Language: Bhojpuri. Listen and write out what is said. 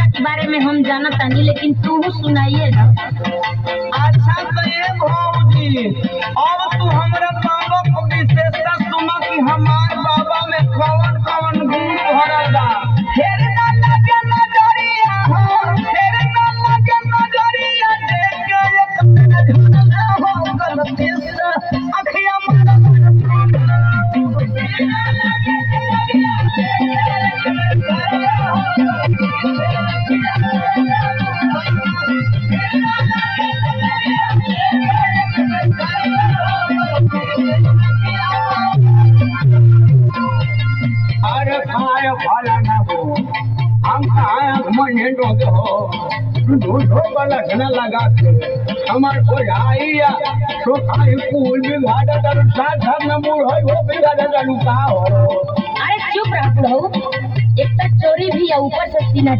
के बारे में हम जानत नहीं, लेकिन तू सुनाइए ना। अच्छा तो ये भौजी, अब तू हमरा बाबा को विशेषता सुना कि हमार बाबा में कौन कौन गुण भरल बा। फेर ना लगे नजरिया हो, फेर ना लगे नजरिया, देख के एक झुना हो गलती से अखियां अरे खाए भला ना हो, हम खाए महीने दो दूधो का लगना लगा के हमार ओझाइया तो खाई कुल भी घाटा तर साथ साथ न मूड होई हो भी घाटा तर का हो। अरे चुप रह बुढ़ऊ, एक तो चोरी भी है ऊपर से सीना